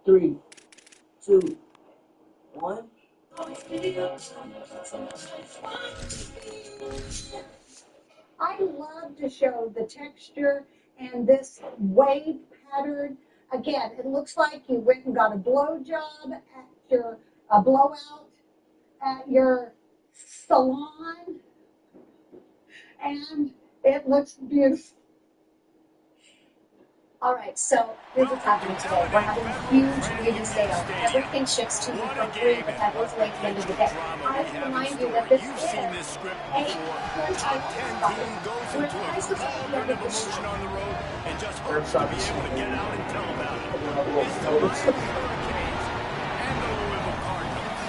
3, 2, 1. I love to show the texture and this wave pattern. Again, it looks like you went and got a blow job at your a blowout at your salon, and it looks beautiful. All right, so here's what's happening today. We're having a huge radio sale. Everything ships to you for free, but that goes away at the end of the day. I have to remind you that this is a We're in crisis at the end of the show. On the road and just hopes to be able to get out and tell about it. It's the Miami Hurricanes and the Louisville Cardinals.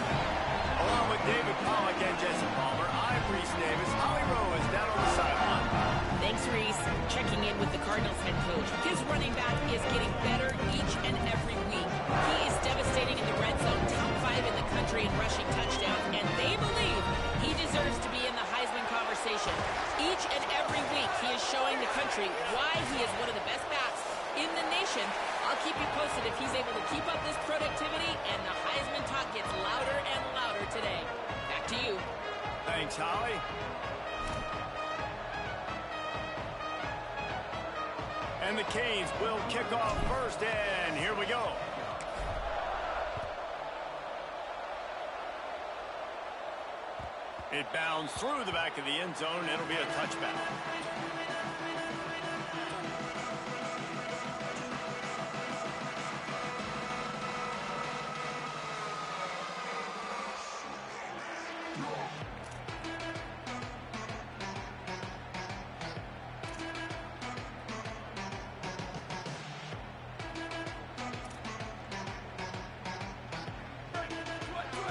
Along with David Pollock and Jesse Palmer, I'm Reese Davis. Holly Rowe is down on the sideline. Thanks, Reese. Checking in with the Cardinals head coach. His running back is getting better each and every week. He is devastating in the red zone, top 5 in the country in rushing touchdowns, and they believe he deserves to be in the Heisman conversation. Each and every week, he is showing the country why he is one of the best backs in the nation. I'll keep you posted if he's able to keep up this productivity, and the Heisman talk gets louder and louder today. Back to you. Thanks, Holly. And the Canes will kick off first, and here we go. It bounds through the back of the end zone. It'll be a touchback.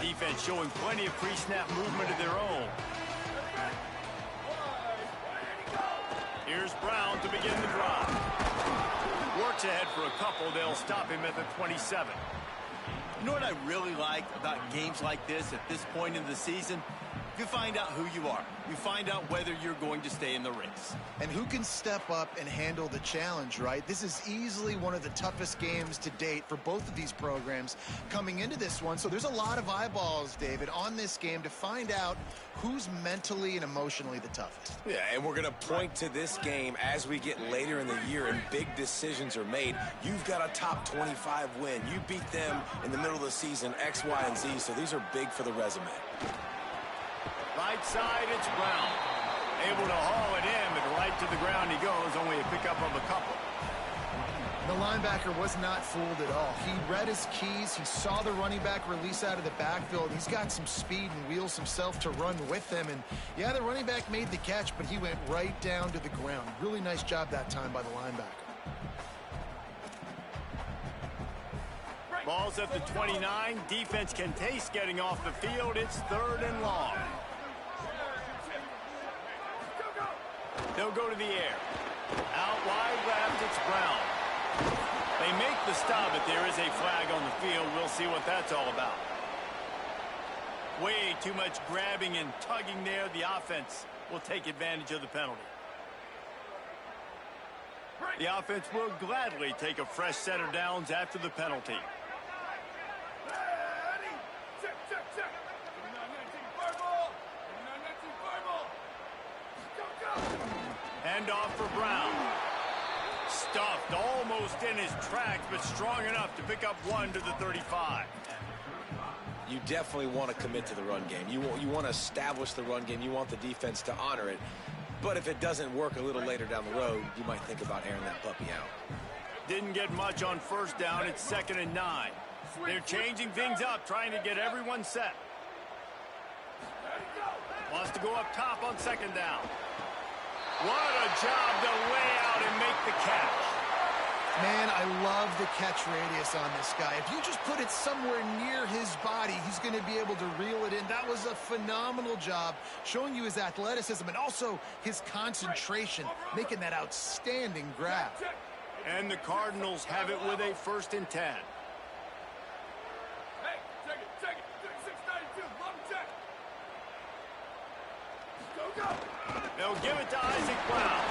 Defense showing plenty of pre-snap movement of their own. Here's Brown to begin the drive. Works ahead for a couple. They'll stop him at the 27. You know what I really like about games like this at this point in the season? You find out who you are. You find out whether you're going to stay in the race. And who can step up and handle the challenge, right? This is easily one of the toughest games to date for both of these programs coming into this one. So there's a lot of eyeballs, David, on this game to find out who's mentally and emotionally the toughest. Yeah, and we're going to point to this game as we get later in the year and big decisions are made. You've got a top 25 win. You beat them in the middle of the season, X, Y, and Z, so these are big for the resume. Right side, it's Brown. Able to haul it in, but right to the ground he goes. Only a pickup of a couple. The linebacker was not fooled at all. He read his keys. He saw the running back release out of the backfield. He's got some speed and wheels himself to run with them. And, yeah, the running back made the catch, but he went right down to the ground. Really nice job that time by the linebacker. Ball's at the 29. Defense can taste getting off the field. It's 3rd and long. They'll go to the air. Out wide left, it's Brown. They make the stop, but there is a flag on the field. We'll see what that's all about. Way too much grabbing and tugging there. The offense will take advantage of the penalty. The offense will gladly take a fresh set of downs after the penalty. Handoff for Brown. Stuffed almost in his tracks, but strong enough to pick up 1 to the 35. You definitely want to commit to the run game. You want to establish the run game. You want the defense to honor it. But if it doesn't work a little later down the road, you might think about airing that puppy out. Didn't get much on first down. It's 2nd and 9. They're changing things up, trying to get everyone set. Wants to go up top on 2nd down. What a job to lay out and make the catch. Man, I love the catch radius on this guy. If you just put it somewhere near his body, he's going to be able to reel it in. That was a phenomenal job, showing you his athleticism and also his concentration, making that outstanding grab. And the Cardinals have it with a 1st and 10. They'll give it to Isaac Brown.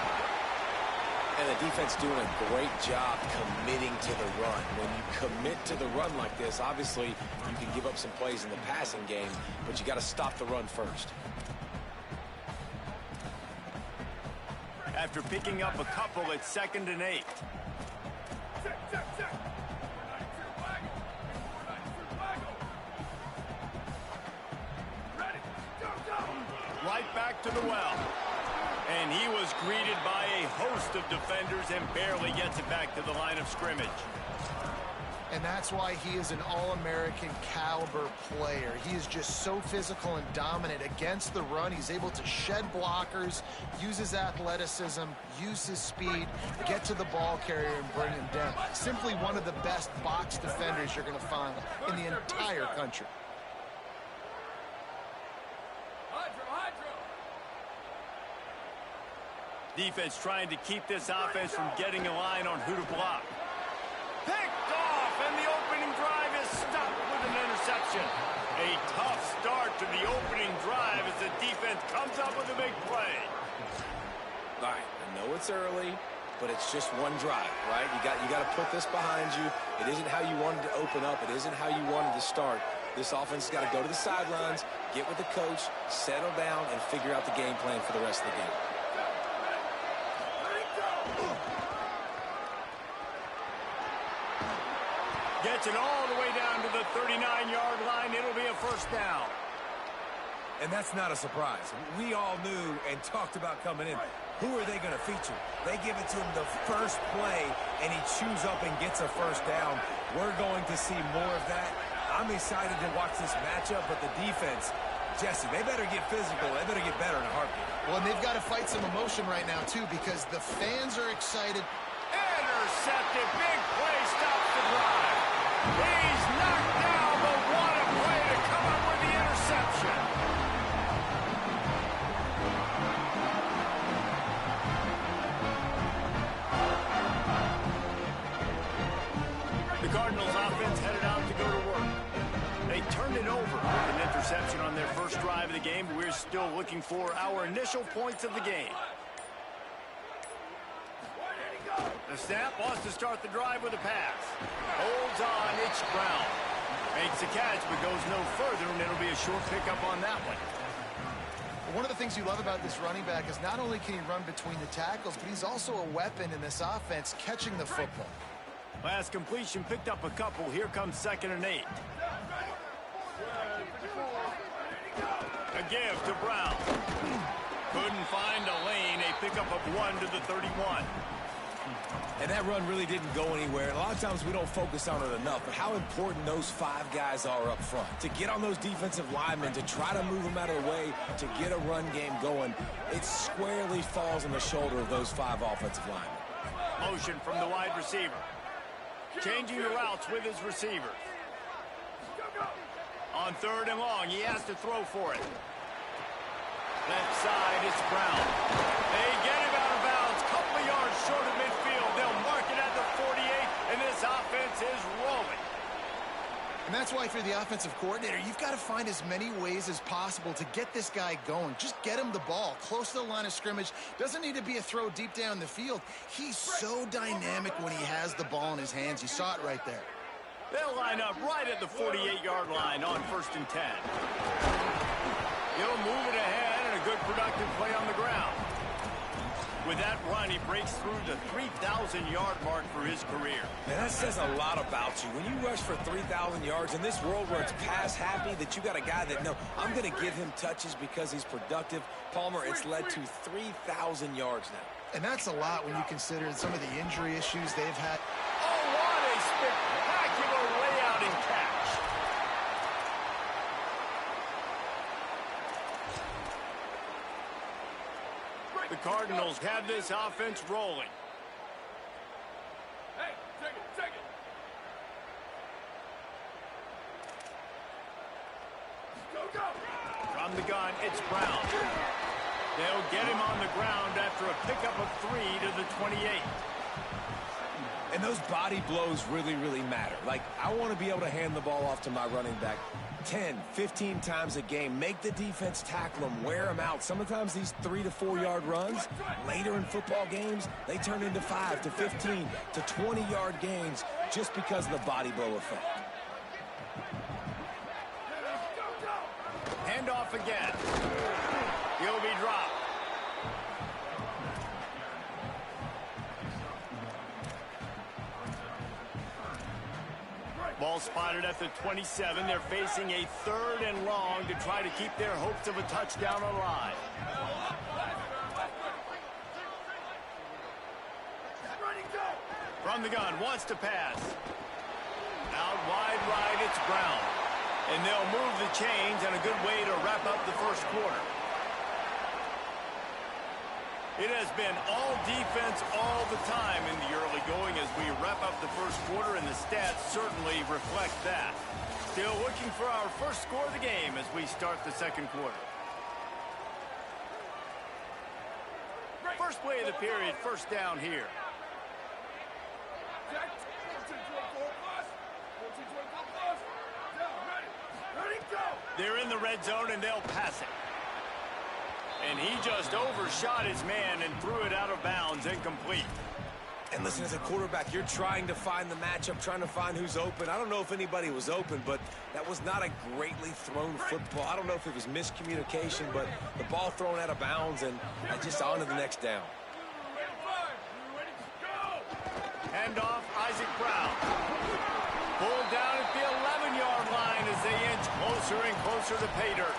And the defense doing a great job committing to the run. When you commit to the run like this, obviously you can give up some plays in the passing game, but you got to stop the run first. After picking up a couple, it's 2nd and 8. Right back to the well. And he was greeted by a host of defenders and barely gets it back to the line of scrimmage. And that's why he is an All-American caliber player. He is just so physical and dominant against the run. He's able to shed blockers, use his athleticism, use his speed, get to the ball carrier and bring him down. Simply one of the best box defenders you're going to find in the entire country. Defense trying to keep this offense from getting a line on who to block. Picked off, and the opening drive is stopped with an interception. A tough start to the opening drive as the defense comes up with a big play. All right, I know it's early, but it's just one drive, right? You got to put this behind you. It isn't how you wanted to open up. It isn't how you wanted to start. This offense has got to go to the sidelines, get with the coach, settle down, and figure out the game plan for the rest of the game. Gets it all the way down to the 39-yard line. It'll be a first down. And that's not a surprise. We all knew and talked about coming in. Who are they going to feature? They give it to him the first play, and he chews up and gets a first down. We're going to see more of that. I'm excited to watch this matchup, but the defense, Jesse, they better get physical. They better get better in a heartbeat. Well, and they've got to fight some emotion right now, too, because the fans are excited. Intercepted. Big play stops the drive. He's knocked down, but what a play to come up with the interception. The Cardinals offense headed out to go to work. They turned it over with an interception on their first drive of the game. We're still looking for our initial points of the game. The snap wants to start the drive with a pass. Holds on, it's Brown. Makes the catch, but goes no further, and it'll be a short pickup on that one. One of the things you love about this running back is not only can he run between the tackles, but he's also a weapon in this offense, catching the football. Last completion, picked up a couple. Here comes 2nd and 8. A give to Brown. Couldn't find a lane. A pickup of 1 to the 31. And that run really didn't go anywhere. A lot of times we don't focus on it enough, but how important those 5 guys are up front. To get on those defensive linemen, to try to move them out of the way, to get a run game going, it squarely falls on the shoulder of those 5 offensive linemen. Motion from the wide receiver. Changing the routes with his receivers. On 3rd and long, he has to throw for it. Left side, it's Brown. They get him out of bounds. Couple yards short of midfield. They'll mark it at the 48, and this offense is rolling. And that's why, if you're the offensive coordinator, you've got to find as many ways as possible to get this guy going. Just get him the ball close to the line of scrimmage. Doesn't need to be a throw deep down the field. He's so dynamic when he has the ball in his hands. You saw it right there. They'll line up right at the 48-yard line on 1st and 10. He'll move it ahead, and a good productive play on the ground. With that run, he breaks through the 3,000-yard mark for his career. Man, that says a lot about you. When you rush for 3,000 yards in this world where it's pass happy, that you got a guy that, no, I'm going to give him touches because he's productive. Palmer, it's led to 3,000 yards now. And that's a lot when you consider some of the injury issues they've had. Oh, what a spectacular layout and catch. The Cardinals have this offense rolling. Hey, take it. Go. From the gun, it's Brown. They'll get him on the ground after a pickup of 3 to the 28. And those body blows really, really matter. Like, I want to be able to hand the ball off to my running back 10, 15 times a game. Make the defense tackle them, wear them out. Sometimes these 3 to 4 yard runs, later in football games, they turn into 5 to 15 to 20 yard gains just because of the body blow effect. Hand off again. He'll be dropped. Ball spotted at the 27. They're facing a 3rd and long to try to keep their hopes of a touchdown alive. From the gun, wants to pass. Out wide right, it's Brown. And they'll move the chains, and a good way to wrap up the first quarter. It has been all defense all the time in the early going as we wrap up the first quarter, and the stats certainly reflect that. Still looking for our first score of the game as we start the second quarter. First play of the period, first down here. They're in the red zone, and they'll pass it. And he just overshot his man and threw it out of bounds, incomplete. And listen, as a quarterback, you're trying to find the matchup, trying to find who's open. I don't know if anybody was open, but that was not a greatly thrown football. I don't know if it was miscommunication, but the ball thrown out of bounds and just on to the next down. Hand off, Isaac Brown. Pulled down at the 11-yard line as they inch closer and closer to pay dirt.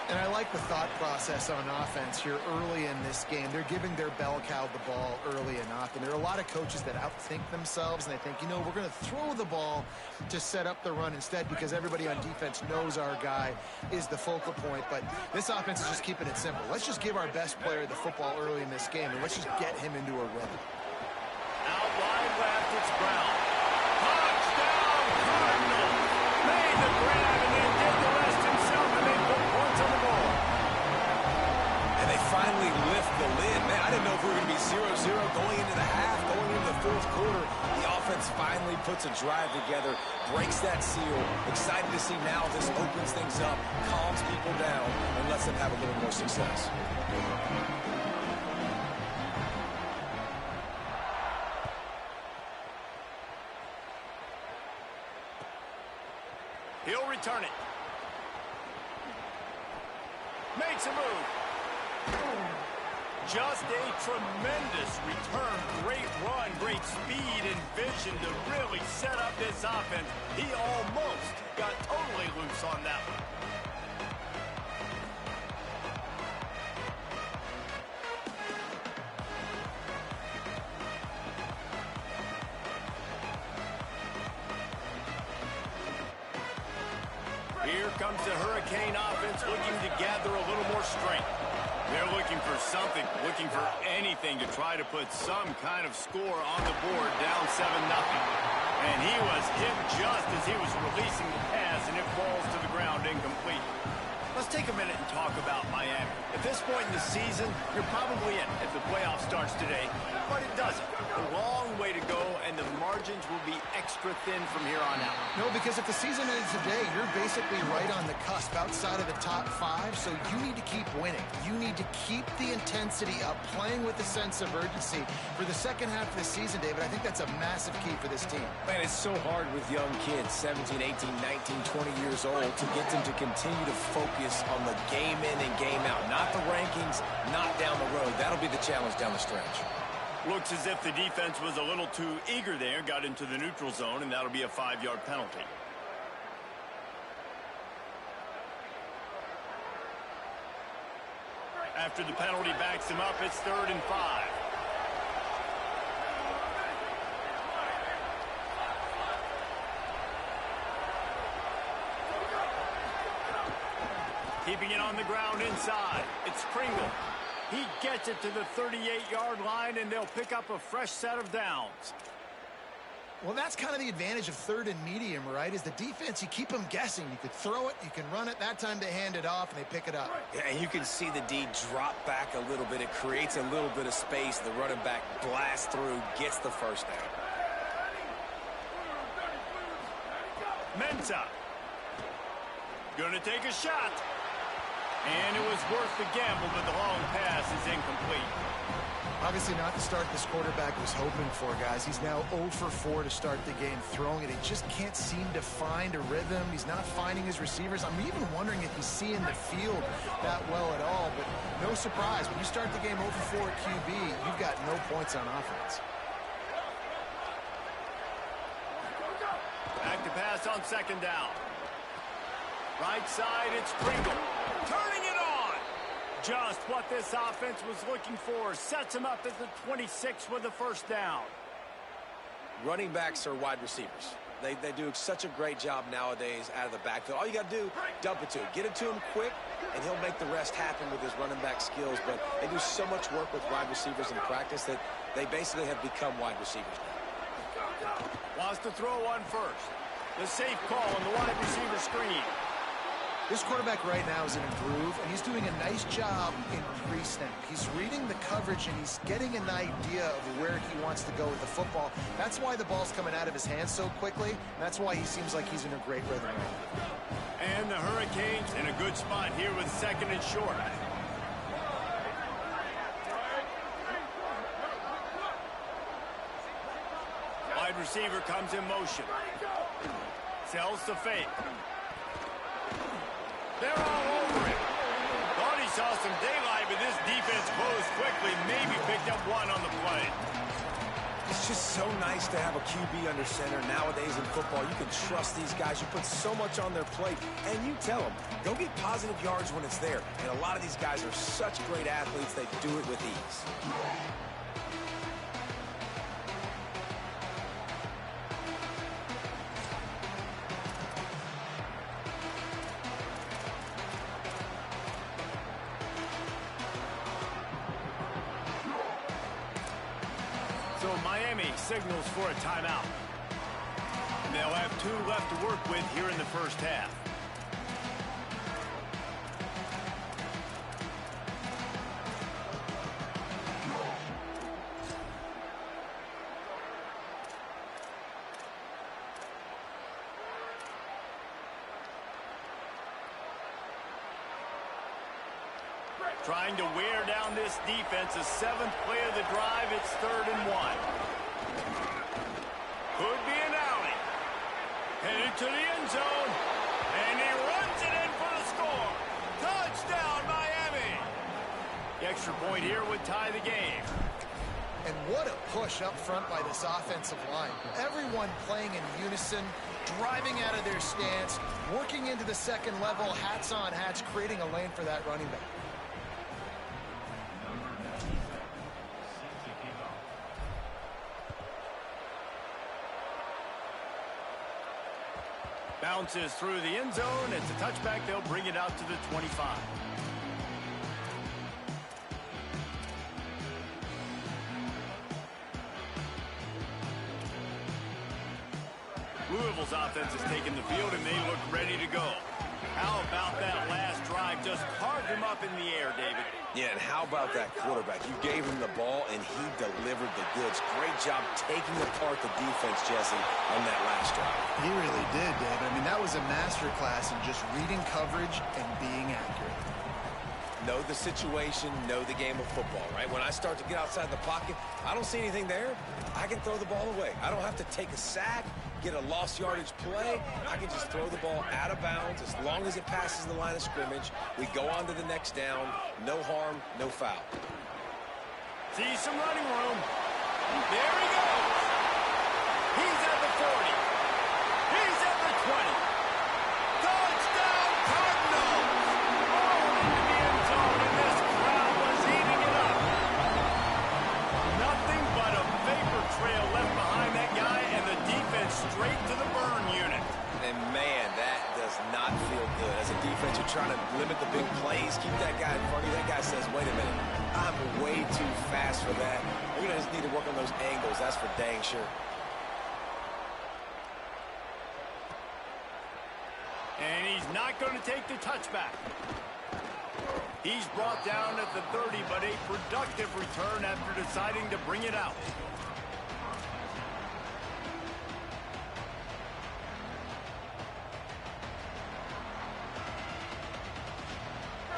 And I like the thought process on offense here early in this game. They're giving their bell cow the ball early and often. There are a lot of coaches that outthink themselves, and they think, you know, we're going to throw the ball to set up the run instead because everybody on defense knows our guy is the focal point. But this offense is just keeping it simple. Let's just give our best player the football early in this game, and let's just get him into a rhythm. Out wide left, it's Brown. Touchdown, Cardinals! Made the grab and then did the rest himself, and they put points on the board. And they finally lift the lid. Man, I didn't know if we were going to be 0-0 going into the half, going into the fourth quarter. The offense finally puts a drive together, breaks that seal. Excited to see now this opens things up, calms people down, and lets them have a little more success. He'll return it. Makes a move. Just a tremendous return. Great run, great speed and vision to really set up this offense. He almost got totally loose on that one. Here comes the Hurricane offense looking to gather a little more strength. They're looking for something, looking for anything to try to put some kind of score on the board, down 7-0. And he was hit just as he was releasing the pass, and it falls to the ground incomplete. Let's take a minute and talk about Miami. At this point in the season, you're probably in if the playoff starts today, but it doesn't. A long way to go, and the margins will be extra thin from here on out. No, because if the season ends today, you're basically right on the cusp outside of the top 5, so you need to keep winning. You need to keep the intensity up, playing with a sense of urgency for the second half of the season, David. I think that's a massive key for this team. Man, it's so hard with young kids, 17, 18, 19, 20 years old, to get them to continue to focus on the game in and game out. Not the rankings, not down the road. That'll be the challenge down the stretch. Looks as if the defense was a little too eager there, got into the neutral zone, and that'll be a 5-yard penalty. After the penalty backs him up, it's 3rd and 5. Keeping it on the ground inside. It's Pringle. He gets it to the 38-yard line, and they'll pick up a fresh set of downs. Well, that's kind of the advantage of third and medium, right? Is the defense, you keep them guessing. You could throw it, you can run it. That time they hand it off, and they pick it up. Yeah, and you can see the D drop back a little bit. It creates a little bit of space. The running back blasts through, gets the first down. Ncaa. Gonna take a shot. And it was worth the gamble, but the long pass is incomplete. Obviously not the start this quarterback was hoping for, guys. He's now 0 for 4 to start the game throwing it. He just can't seem to find a rhythm. He's not finding his receivers. I'm even wondering if he's seeing the field that well at all, but no surprise. When you start the game 0 for 4 at QB, you've got no points on offense. Back to pass on second down. Right side, it's Pringle. Turning it on. Just what this offense was looking for. Sets him up at the 26 with the first down. Running backs are wide receivers. They do such a great job nowadays out of the backfield. All you got to do, dump it to him. Get it to him quick, and he'll make the rest happen with his running back skills. But they do so much work with wide receivers in practice that they basically have become wide receivers now. Wants to throw one first. The safe call on the wide receiver screen. This quarterback right now is in a groove, and he's doing a nice job in pre-snap. He's reading the coverage, and he's getting an idea of where he wants to go with the football. That's why the ball's coming out of his hands so quickly, and that's why he seems like he's in a great rhythm. And the Hurricanes in a good spot here with second and short. Wide receiver comes in motion. Sells the fake. They're all over him. Thought he saw some daylight, but this defense closed quickly. Maybe picked up one on the play. It's just so nice to have a QB under center. Nowadays in football, you can trust these guys. You put so much on their plate, and you tell them, go get positive yards when it's there. And a lot of these guys are such great athletes, they do it with ease. So Miami signals for a timeout. And they'll have 2 left to work with here in the first half. Trying to wear down this defense. The 7th play of the drive. It's 3rd and 1. Could be an alley. Headed to the end zone. And he runs it in for the score. Touchdown, Miami. The extra point here would tie the game. And what a push up front by this offensive line. Everyone playing in unison, driving out of their stance, working into the second level, hats on hats, creating a lane for that running back. Bounces through the end zone. It's a touchback. They'll bring it out to the 25. Louisville's offense has taken the field, and they look ready to go. How about that last drive? Just carved him up in the air, David. Yeah, and how about that quarterback? You gave him the ball, and he delivered the goods. Great job taking apart the defense, Jesse, on that last drive. He really did, David. I mean, that was a masterclass in just reading coverage and being accurate. Know the situation, know the game of football, right? When I start to get outside the pocket, I don't see anything there. I can throw the ball away. I don't have to take a sack, get a lost yardage play. I can just throw the ball out of bounds as long as it passes the line of scrimmage. We go on to the next down. No harm, no foul. See some running room. There he goes. He's at the 40. He's at the 20. Touchdown, Cardinals! Oh, into the end zone, and this crowd was eating it up. Nothing but a vapor trail left behind that guy, and the defense straight to the burn unit. And, man, that does not feel good. As a defense, you're trying to limit the big plays, keep that guy in front of you. That guy says, wait a minute, I'm way too fast for that. We're going to just need to work on those angles. That's for dang sure. not going to take the touchback. He's brought down at the 30, but a productive return after deciding to bring it out.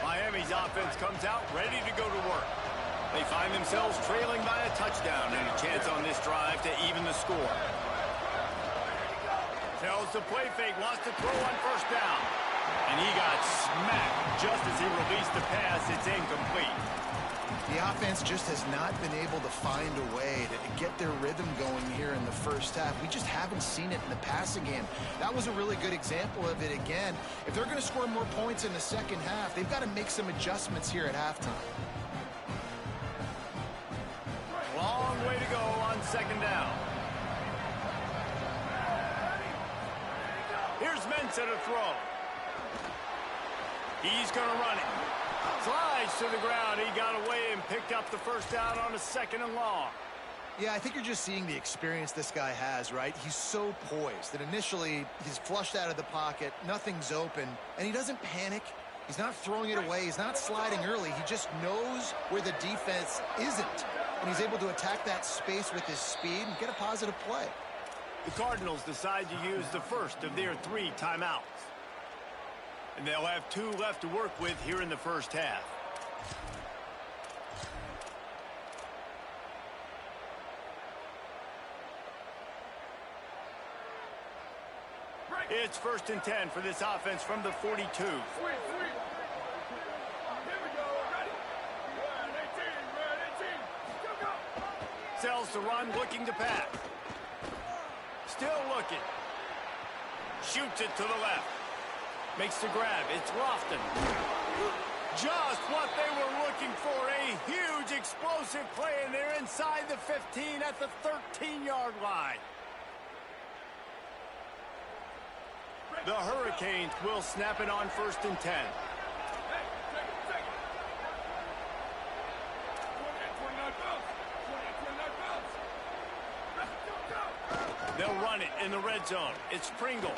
Miami's offense comes out ready to go to work. They find themselves trailing by a touchdown and a chance on this drive to even the score. Tells the play fake, wants to throw on first down. And he got smacked just as he released the pass. It's incomplete. The offense just has not been able to find a way to get their rhythm going here in the first half. We just haven't seen it in the passing game. That was a really good example of it again. If they're going to score more points in the second half, they've got to make some adjustments here at halftime. Long way to go on second down. Here's Ncaa to throw. He's going to run it. Slides to the ground. He got away and picked up the first down on a 2nd and long. Yeah, I think you're just seeing the experience this guy has, right? He's so poised that initially he's flushed out of the pocket, nothing's open, and he doesn't panic. He's not throwing it away. He's not sliding early. He just knows where the defense isn't, and he's able to attack that space with his speed and get a positive play. The Cardinals decide to use the first of their 3 timeouts. And they'll have 2 left to work with here in the first half. It's 1st and 10 for this offense from the 42. Sells the run, looking to pass. Still looking. Shoots it to the left. Makes the grab. It's Lofton. Just what they were looking for. A huge explosive play, and they're inside the 15 at the 13-yard line. The Hurricanes will snap it on 1st and 10. They'll run it in the red zone. It's Pringle.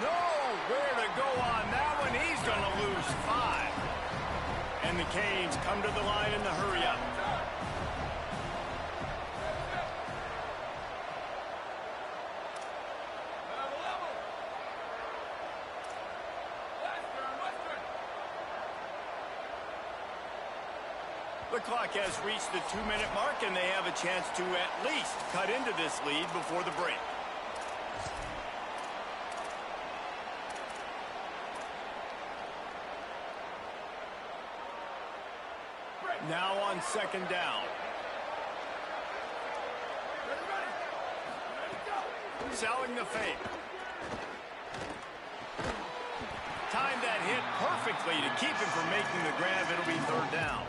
Nowhere to go on that one. He's going to lose 5. And the Canes come to the line in the hurry-up. The clock has reached the 2-minute mark, and they have a chance to at least cut into this lead before the break. Now on 2nd down. Selling the fake. Timed that hit perfectly to keep him from making the grab. It'll be 3rd down.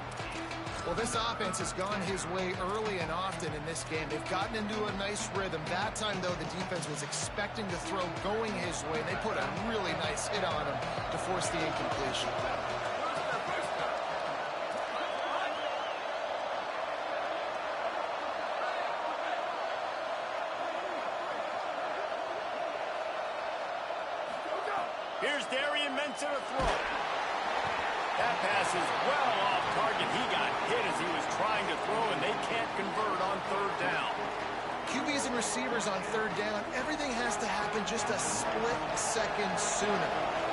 Well, this offense has gone his way early and often in this game. They've gotten into a nice rhythm. That time, though, the defense was expecting to throw going his way. They put a really nice hit on him to force the incompletion. Here's Ncaa to throw. That pass is well off target. He got hit as he was trying to throw, and they can't convert on 3rd down. QBs and receivers on 3rd down, everything has to happen just a split second sooner.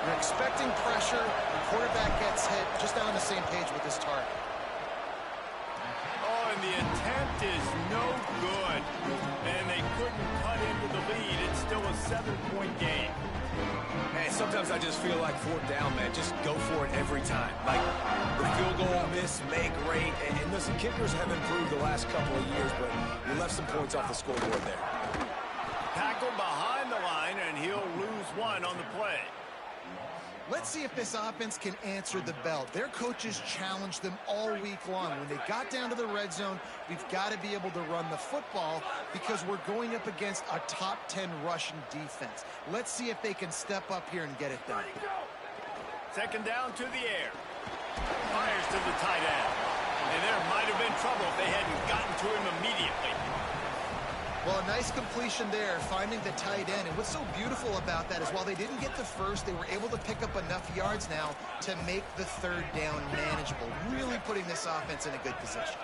You're expecting pressure, the quarterback gets hit, just not on the same page with his target. Oh, and the attempt is no good. And they couldn't cut into the lead. It's still a 7-point game. Hey, sometimes I just feel like 4th down, man. Just go for it every time. Like, the field goal miss, make great. And listen, kickers have improved the last couple of years, but you left some points off the scoreboard there. Tackled behind the line, and he'll lose 1 on the play. Let's see if this offense can answer the bell. Their coaches challenged them all week long. When they got down to the red zone, we've got to be able to run the football because we're going up against a top 10 rushing defense. Let's see if they can step up here and get it done. 2nd down to the air. Fires to the tight end. And there might have been trouble if they hadn't gotten to him immediately. Well, a nice completion there, finding the tight end. And what's so beautiful about that is while they didn't get the first, they were able to pick up enough yards now to make the third down manageable, really putting this offense in a good position.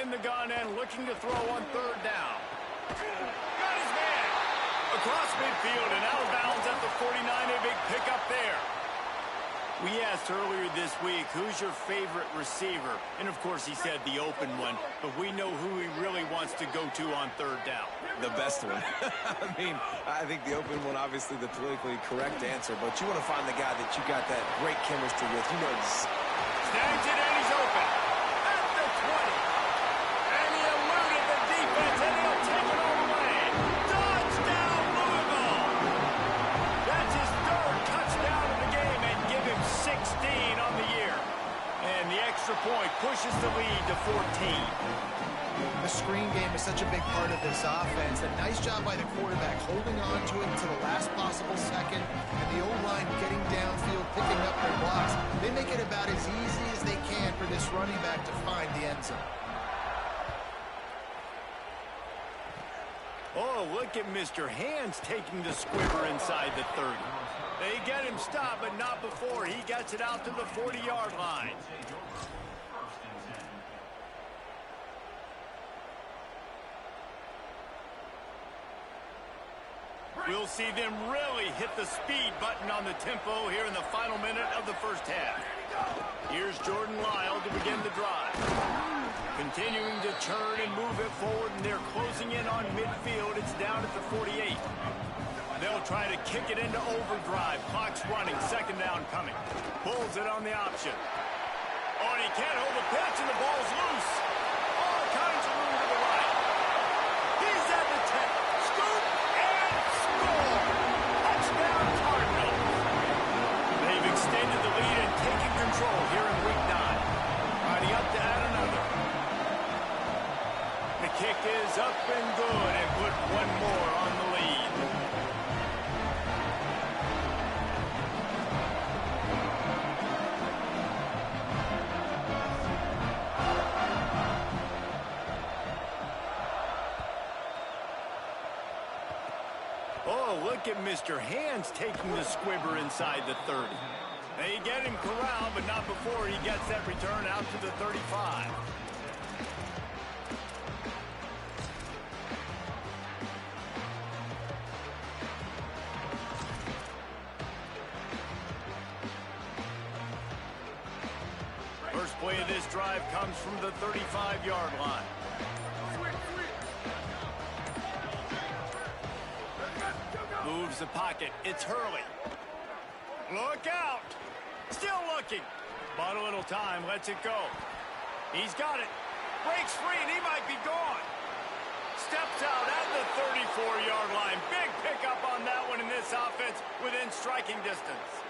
In the gun and looking to throw on third down. Got his man. Across midfield and out of bounds at the 49. A big pickup there. We asked earlier this week, who's your favorite receiver? And, of course, he said the open one. But we know who he really wants to go to on third down. The best one. I mean, I think the open one, obviously the politically correct answer. But you want to find the guy that you got that great chemistry with. You know, snags it and he's open. At the 20. And he eluded the defense and he'll take it all the way. Touchdown, Louisville. That's his third touchdown of the game and give him 16 on the year. And the extra point pushes the lead to 14. The screen game is such a big part of this offense. A nice job by the quarterback holding on to it to the last possible second, and the O-line getting downfield, picking up their blocks. They make it about as easy as they can for this running back to find the end zone. Oh, look at Mr. Hands taking the squibber inside the 30. They get him stopped, but not before he gets it out to the 40-yard line. We'll see them really hit the speed button on the tempo here in the final minute of the first half. Here's Jordan Lyle to begin the drive. Continuing to turn and move it forward, and they're closing in on midfield. It's down at the 48. They'll try to kick it into overdrive. Clock's running. Second down coming. Pulls it on the option. Oh, and he can't hold the pitch, and the ball's loose. All kinds of room to the right. He's at the 10. Scoop and score. Touchdown Cardinals. They've extended the lead and taken control here in week 9. Ready up to add another. The kick is up and good and put one more on the lead. Oh, look at Mr. Hands taking the squibber inside the 30. They get him corralled, but not before he gets that return out to the 35. First play of this drive comes from the 35-yard line. Moves the pocket. It's Hurley. Look out. Still looking. Bought a little time. Lets it go. He's got it. Breaks free, and he might be gone. Steps out at the 34-yard line. Big pickup on that one in this offense within striking distance.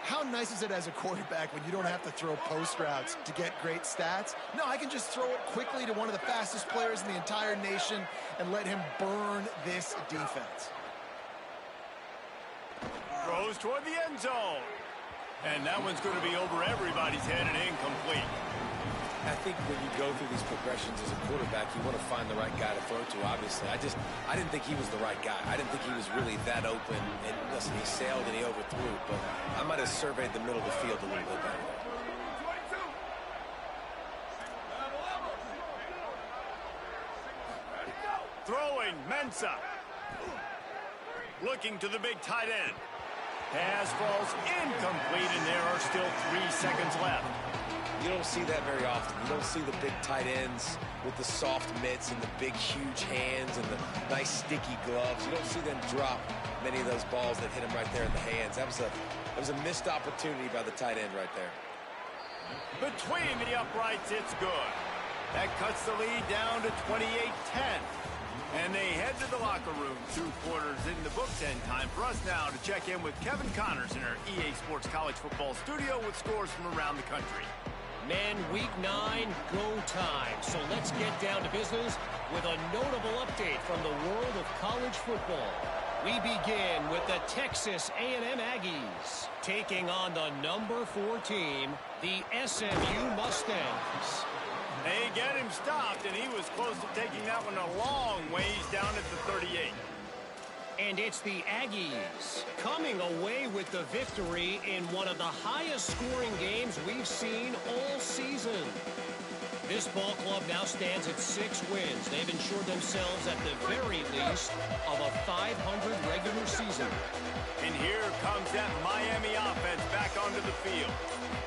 How nice is it as a quarterback when you don't have to throw post routes to get great stats? No, I can just throw it quickly to one of the fastest players in the entire nation and let him burn this defense. Throws toward the end zone. And that one's going to be over everybody's head and incomplete. I think when you go through these progressions as a quarterback, you want to find the right guy to throw to, obviously. I didn't think he was the right guy. I didn't think he was really that open. And listen, he sailed and he overthrew, but I might have surveyed the middle of the field a little bit better. Throwing, Ncaa. Looking to the big tight end. Pass falls incomplete, and there are still 3 seconds left. You don't see that very often. You don't see the big tight ends with the soft mitts and the big, huge hands and the nice, sticky gloves. You don't see them drop many of those balls that hit them right there in the hands. That was a missed opportunity by the tight end right there. Between the uprights, it's good. That cuts the lead down to 28-10. And they head to the locker room. 2 quarters in the books, and time for us now to check in with Kevin Connors in our EA Sports College Football studio with scores from around the country. Men, week 9, go time. So let's get down to business with a notable update from the world of college football. We begin with the Texas A&M Aggies taking on the number 4 team, the SMU Mustangs. They get him stopped, and he was close to taking that one a long ways down at the 38. And it's the Aggies coming away with the victory in one of the highest scoring games we've seen all season. This ball club now stands at 6 wins. They've ensured themselves at the very least of a 500 regular season. And here comes that Miami offense back onto the field.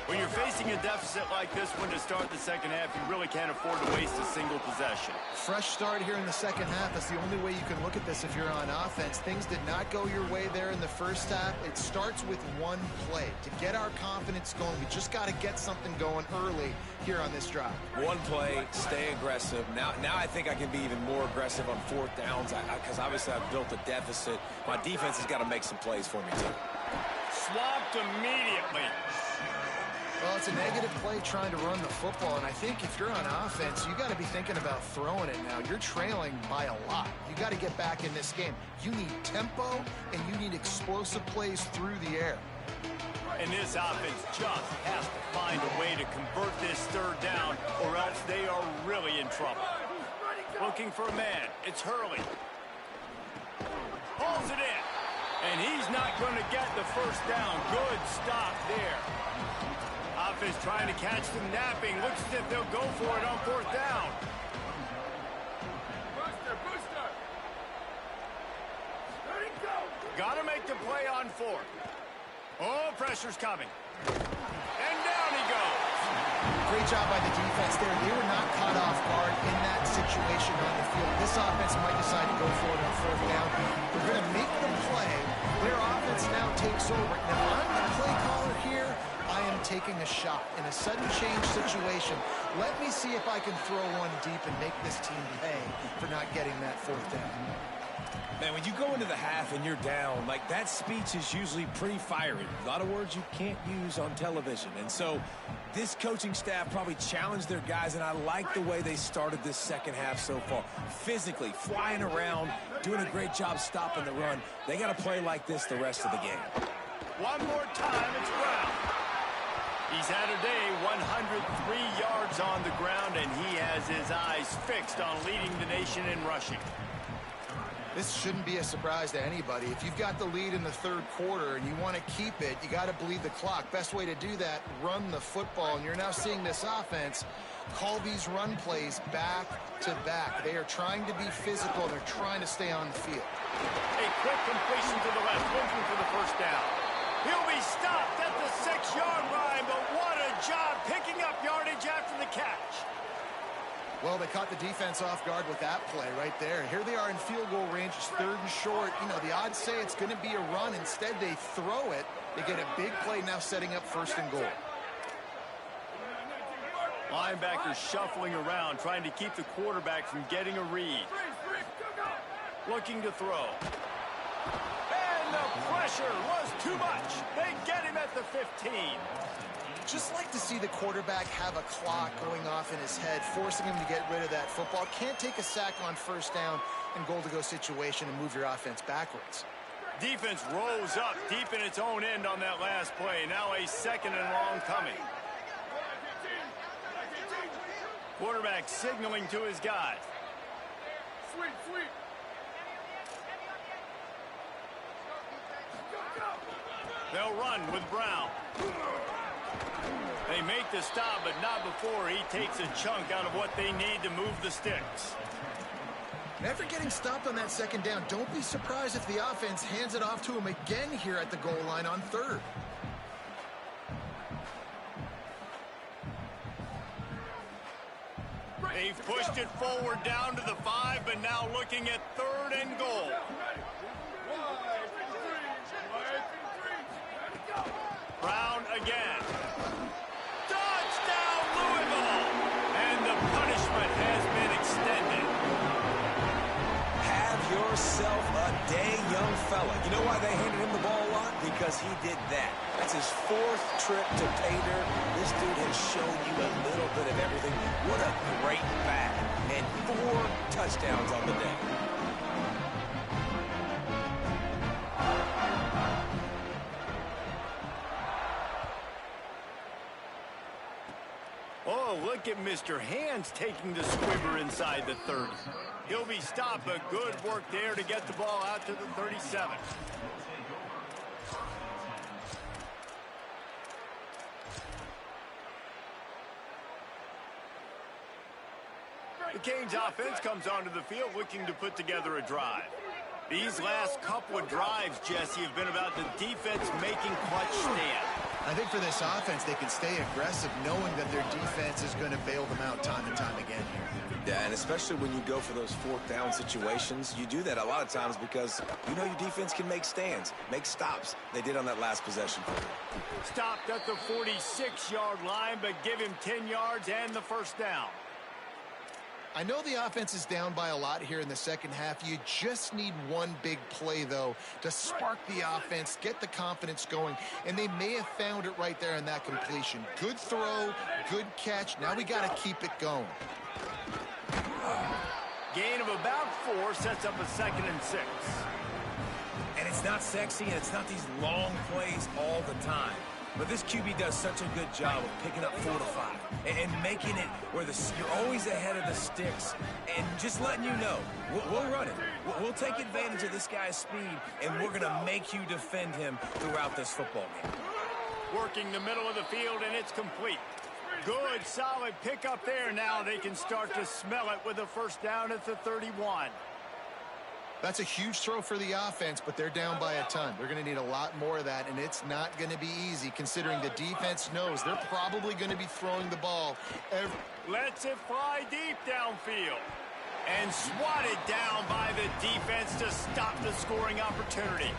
When you're facing a deficit like this one to start the second half, you really can't afford to waste a single possession. Fresh start here in the second half. That's the only way you can look at this if you're on offense. Things did not go your way there in the first half. It starts with one play. To get our confidence going, we just got to get something going early here on this drive. One play, stay aggressive. Now I think I can be even more aggressive on 4th downs because obviously I've built a deficit. My defense has got to make some plays for me, too. Swamped immediately. Well, it's a negative play trying to run the football, and I think if you're on offense, you got to be thinking about throwing it now. You're trailing by a lot. You got to get back in this game. You need tempo, and you need explosive plays through the air. And this offense just has to find a way to convert this 3rd down, or else they are really in trouble. Looking for a man. It's Hurley. Pulls it in. And he's not going to get the 1st down. Good stop there. Offense trying to catch them napping. Looks as if they'll go for it on 4th down. Got to make the play on 4th. Oh, pressure's coming. And down he goes. Great job by the defense there. They were not caught off guard in that situation on the field. This offense might decide to go for it on 4th down. They're going to make the play. Their offense now takes over. Now, I'm the play caller here. I am taking a shot in a sudden change situation. Let me see if I can throw one deep and make this team pay for not getting that 4th down. Man, when you go into the half and you're down, like that speech is usually pretty fiery. A lot of words you can't use on television. And so this coaching staff probably challenged their guys, and I like the way they started this second half so far. Physically, flying around, doing a great job stopping the run. They got to play like this the rest of the game. One more time, it's Brown. He's had a day, 103 yards on the ground, and he has his eyes fixed on leading the nation in rushing. This shouldn't be a surprise to anybody. If you've got the lead in the 3rd quarter and you want to keep it, you got to bleed the clock. Best way to do that, run the football. And you're now seeing this offense call these run plays back to back. They are trying to be physical. They're trying to stay on the field. A quick completion to the left, looking for the 1st down. He'll be stopped at the 6-yard line, but what a job picking up yardage after the catch. Well, they caught the defense off guard with that play right there. Here they are in field goal range. It's 3rd and short. You know, the odds say it's going to be a run. Instead, they throw it. They get a big play now setting up 1st and goal. Linebackers shuffling around, trying to keep the quarterback from getting a read. Looking to throw. And the pressure was too much. They get him at the 15. Just like to see the quarterback have a clock going off in his head, forcing him to get rid of that football. Can't take a sack on 1st down and goal-to-go situation and move your offense backwards. Defense rose up deep in its own end on that last play. Now a 2nd and long coming. Quarterback signaling to his guys. Sweep. They'll run with Brown. They make the stop, but not before he takes a chunk out of what they need to move the sticks. After getting stopped on that 2nd down, don't be surprised if the offense hands it off to him again here at the goal line on 3rd. They've pushed it forward down to the 5, but now looking at 3rd and goal. Brown again. Touchdown, Louisville! And the punishment has been extended. Have yourself a day, young fella. You know why they handed him the ball a lot? Because he did that. That's his 4th trip to pay dirt. This dude has shown you a little bit of everything. What a great back. And 4 touchdowns on the day. look at Mr. Hands taking the squibber inside the 30. He'll be stopped, but good work there to get the ball out to the 37. The Canes offense comes onto the field looking to put together a drive. These last couple of drives, Jesse, have been about the defense making clutch stand. I think for this offense, they can stay aggressive knowing that their defense is going to bail them out time and time again here. Yeah, and especially when you go for those fourth down situations, you do that a lot of times because you know your defense can make stands, make stops. They did on that last possession. Stopped at the 46-yard line, but give him 10 yards and the first down. I know the offense is down by a lot here in the second half. You just need one big play, though, to spark the offense, get the confidence going, and they may have found it right there in that completion. Good throw, good catch. Now we got to keep it going. Gain of about 4 sets up a 2nd and 6. And it's not sexy, and it's not these long plays all the time. But this QB does such a good job of picking up 4 to 5 and making it where you're always ahead of the sticks and just letting you know, we'll run it. We'll take advantage of this guy's speed, and we're going to make you defend him throughout this football game. Working the middle of the field, and it's complete. Good, solid pickup there. Now they can start to smell it with a first down at the 31. That's a huge throw for the offense, but they're down by a ton. They're going to need a lot more of that, and it's not going to be easy considering the defense knows they're probably going to be throwing the ball. Lets it fly deep downfield. And swatted down by the defense to stop the scoring opportunity.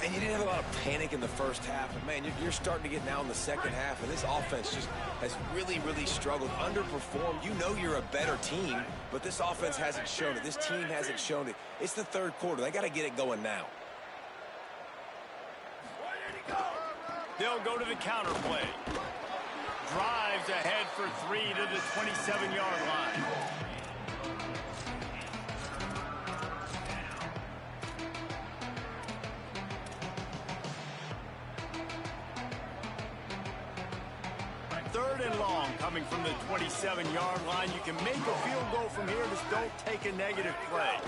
And you didn't have a lot of panic in the first half, but man, you're starting to get now in the second half, and this offense just has really, really struggled, underperformed. You know you're a better team, but this offense hasn't shown it. This team hasn't shown it. It's the third quarter. They got to get it going now. They'll go to the counter play. Drives ahead for 3 to the 27-yard line. Third and long coming from the 27-yard line. You can make a field goal from here, just don't take a negative play.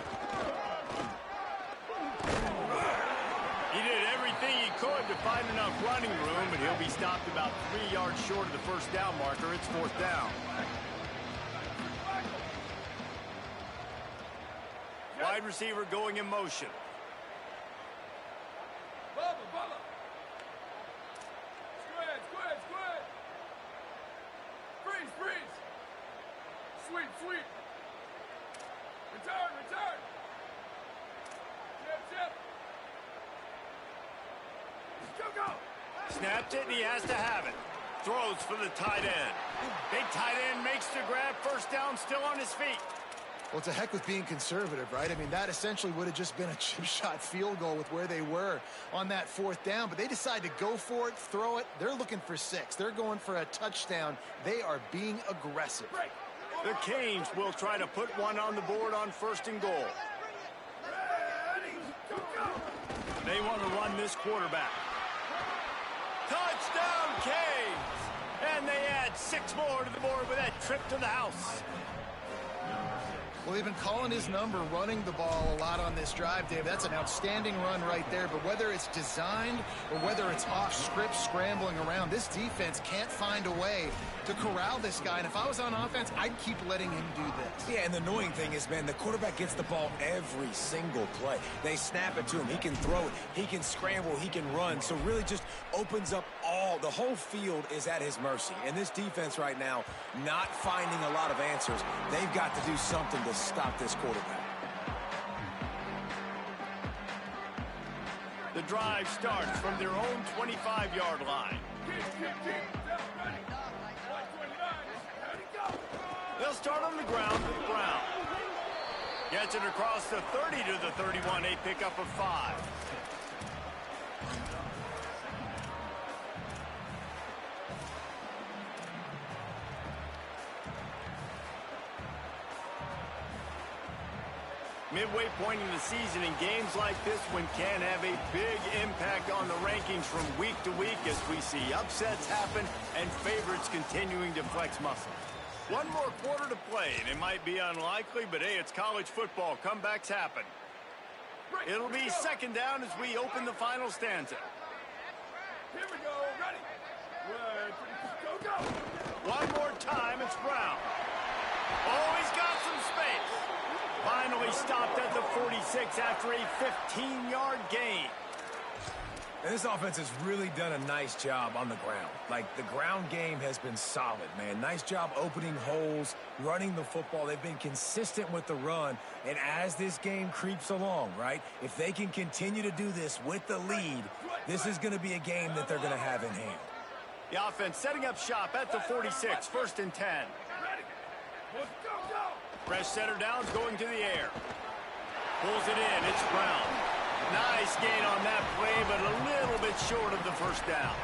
He did everything he could to find enough running room, but he'll be stopped about 3 yards short of the first down marker. It's 4th down. Wide receiver going in motion. Snapped it, and he has to have it. Throws for the tight end. Big tight end makes the grab. First down, still on his feet. Well, it's a heck with being conservative, right? I mean, that essentially would have just been a chip shot field goal with where they were on that 4th down. But they decide to go for it, throw it. They're looking for 6. They're going for a touchdown. They are being aggressive. The Canes will try to put one on the board on 1st and goal. They want to run this quarterback. Touchdown, Canes! And they add 6 more to the board with that trip to the house. Well, they've been calling his number, running the ball a lot on this drive, Dave. That's an outstanding run right there. But whether it's designed or whether it's off script, scrambling around, this defense can't find a way to corral this guy. And if I was on offense, I'd keep letting him do this. Yeah, and the annoying thing is, man, the quarterback gets the ball every single play. They snap it to him. He can throw it. He can scramble. He can run. So really just opens up the whole field is at his mercy. And this defense right now, not finding a lot of answers. They've got to do something to stop this quarterback. The drive starts from their own 25-yard line. They'll start on the ground with Brown. Gets it across the 30 to the 31, a pickup of 5. Midway point in the season, in games like this one can have a big impact on the rankings from week to week as we see upsets happen and favorites continuing to flex muscle. One more quarter to play, and it might be unlikely, but hey, it's college football. Comebacks happen. It'll be second down as we open the final stanza. Here we go, ready. Go. One more time, it's Brown. Oh, he's got some space. Finally stopped at the 46 after a 15-yard gain. And this offense has really done a nice job on the ground. Like, the ground game has been solid, man. Nice job opening holes, running the football. They've been consistent with the run. And as this game creeps along, right, if they can continue to do this with the lead, this is going to be a game that they're going to have in hand. The offense setting up shop at the 46, 1st and 10. Fresh center downs going to the air. Pulls it in. It's Brown. Nice gain on that play, but a little bit short of the first down.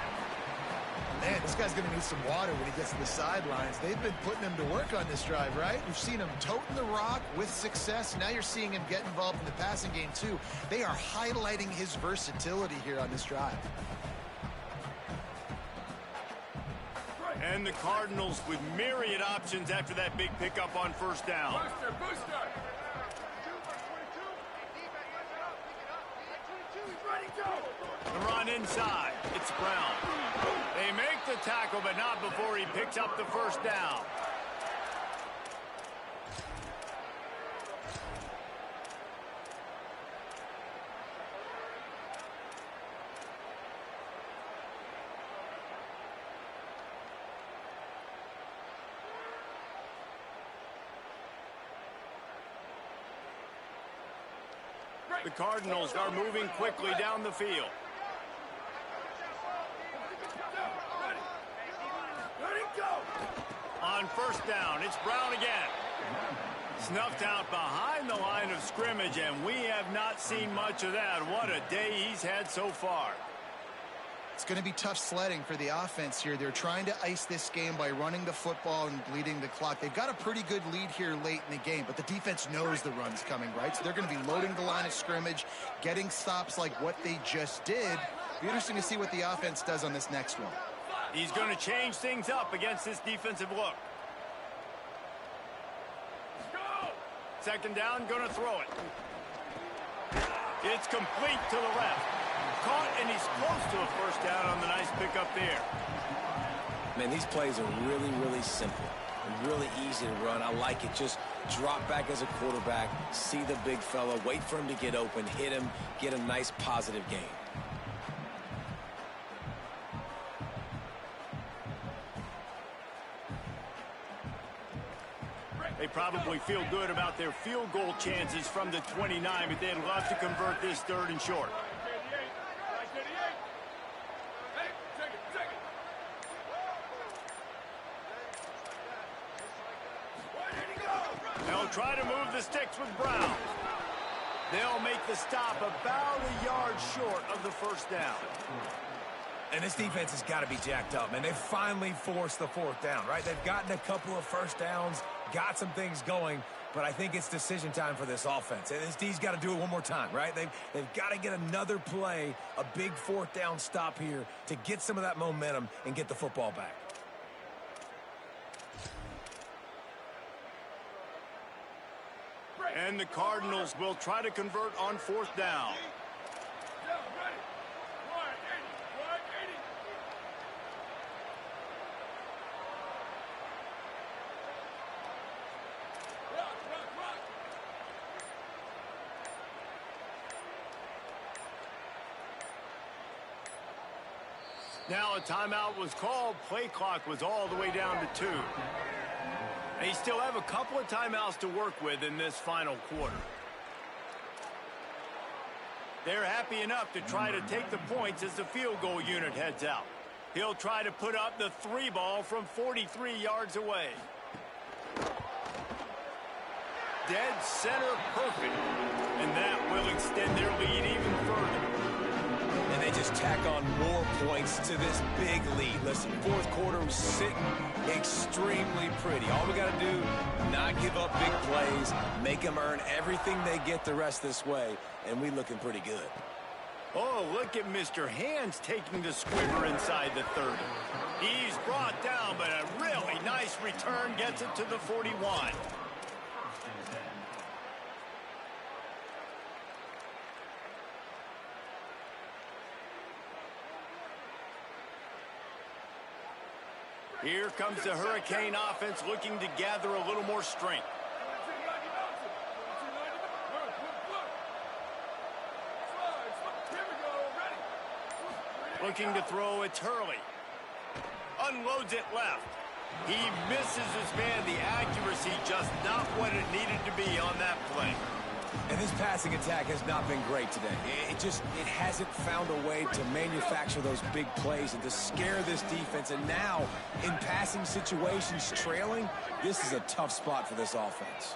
Man, this guy's going to need some water when he gets to the sidelines. They've been putting him to work on this drive, right? We've seen him toting the rock with success. Now you're seeing him get involved in the passing game, too. They are highlighting his versatility here on this drive. And the Cardinals with myriad options after that big pickup on first down. Booster. The run inside. It's Brown. They make the tackle, but not before he picks up the first down. The Cardinals are moving quickly down the field. On first down, it's Brown again. Snuffed out behind the line of scrimmage, and we have not seen much of that. What a day he's had so far. It's going to be tough sledding for the offense here. They're trying to ice this game by running the football and bleeding the clock. They've got a pretty good lead here late in the game, but the defense knows the run's coming, right? So they're going to be loading the line of scrimmage, getting stops like what they just did. Be interesting to see what the offense does on this next one. He's going to change things up against this defensive look. Second down, going to throw it. It's complete to the left. Caught, and he's close to a first down on the nice pickup there. Man, these plays are really, really simple and really easy to run. I like it. Just drop back as a quarterback, see the big fella, wait for him to get open, hit him, get a nice positive gain. They probably feel good about their field goal chances from the 29, but they'd love to convert this 3rd and short. They'll try to move the sticks with Brown. They'll make the stop about a yard short of the first down. And this defense has got to be jacked up, man. They've finally forced the 4th down, right? They've gotten a couple of first downs, got some things going, but I think it's decision time for this offense. And this D's got to do it one more time, right? They've got to get another play, a big 4th down stop here to get some of that momentum and get the football back. And the Cardinals will try to convert on 4th down. Now a timeout was called. Play clock was all the way down to 2. They still have a couple of timeouts to work with in this final quarter. They're happy enough to try to take the points as the field goal unit heads out. He'll try to put up the 3 ball from 43 yards away. Dead center perfect. And that will extend their lead even further. And and just tack on more points to this big lead. Listen, fourth quarter was sitting extremely pretty. All we got to do, not give up big plays, make them earn everything they get the rest this way, and we looking pretty good. Oh, look at Mr. Hands taking the squibber inside the 30. He's brought down, but a really nice return gets it to the 41. Here comes the Hurricane offense looking to gather a little more strength. Looking to throw, it's Hurley. Unloads it left. He misses his man. The accuracy just not what it needed to be on that play. And this passing attack has not been great today. It hasn't found a way to manufacture those big plays and to scare this defense. And now, in passing situations, trailing, this is a tough spot for this offense.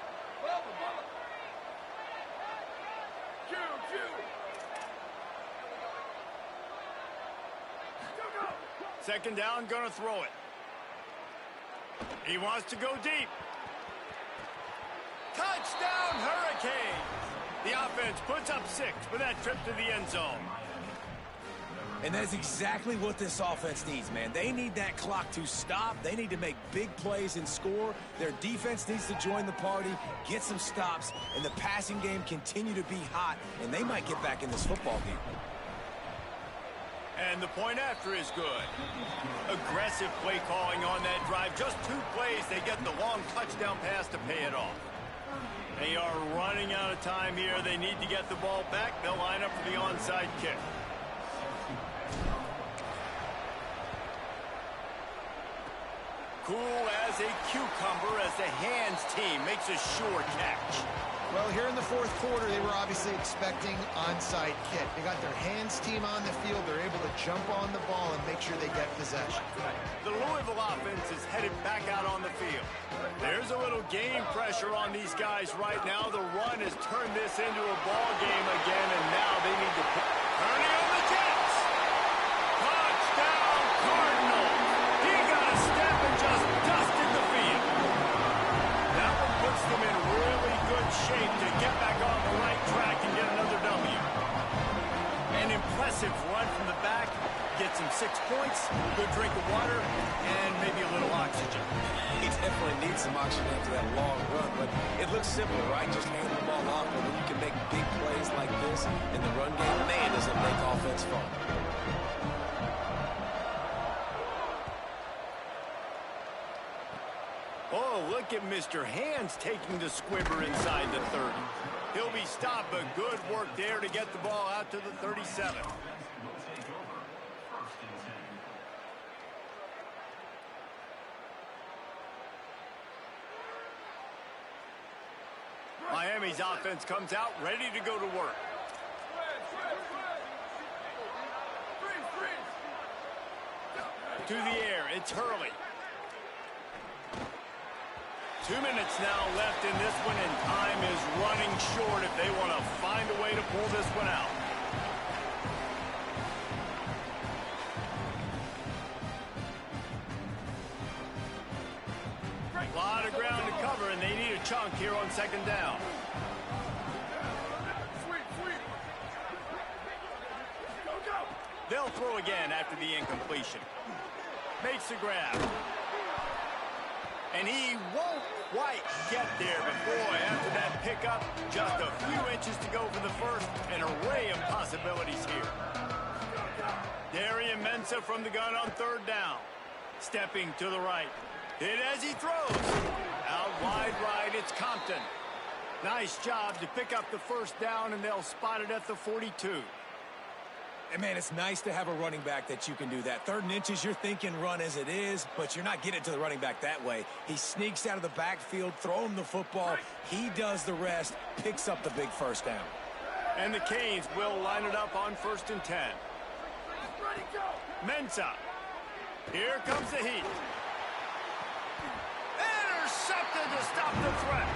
Second down, gonna throw it. He wants to go deep. Touchdown, Hurricanes! The offense puts up 6 for that trip to the end zone. And that is exactly what this offense needs, man. They need that clock to stop. They need to make big plays and score. Their defense needs to join the party, get some stops, and the passing game continue to be hot, and they might get back in this football game. And the point after is good. Aggressive play calling on that drive. Just 2 plays, they get the long touchdown pass to pay it off. They are running out of time here. They need to get the ball back. They'll line up for the onside kick. Cool as a cucumber as the Hands team makes a sure catch. Well, here in the fourth quarter, they were obviously expecting onside kick. They got their Hands team on the field. They're able to jump on the ball and make sure they get possession. The Louisville offense is headed back out on the field. There's a little game pressure on these guys right now. The run has turned this into a ball game again, and now they need to put turning on the Jets. Touchdown, Cardinals. He got a step and just dusted the field. That one puts them in really good shape to get back on the right track and get another W. An impressive run from the back. Gets him 6 points, good drink of water, and maybe a little oxygen. He definitely needs some oxygen after that long run, but it looks simple, right? Just hand the ball off, but when you can make big plays like this in the run game, man, does it make offense fun. Oh, look at Mr. Hands taking the squibber inside the 30. He'll be stopped, but good work there to get the ball out to the 37. Miami's offense comes out ready to go to work. To the air, it's Hurley. 2 minutes now left in this one, and time is running short if they want to find a way to pull this one out. A lot of ground to cover, and they need a chunk here on second down. They'll throw again after the incompletion. Makes the grab. And he won't quite get there, but boy, after that pickup, just a few inches to go for the first. An array of possibilities here. Darian Ncaa from the gun on third down. Stepping to the right. Hit as he throws. Out wide right, it's Compton. Nice job to pick up the first down, and they'll spot it at the 42. And, man, it's nice to have a running back that you can do that. 3rd and inches, you're thinking run as it is, but you're not getting it to the running back that way. He sneaks out of the backfield, throw him the football. He does the rest, picks up the big first down. And the Canes will line it up on 1st and 10. Ncaa. Here comes the heat. Intercepted to stop the threat.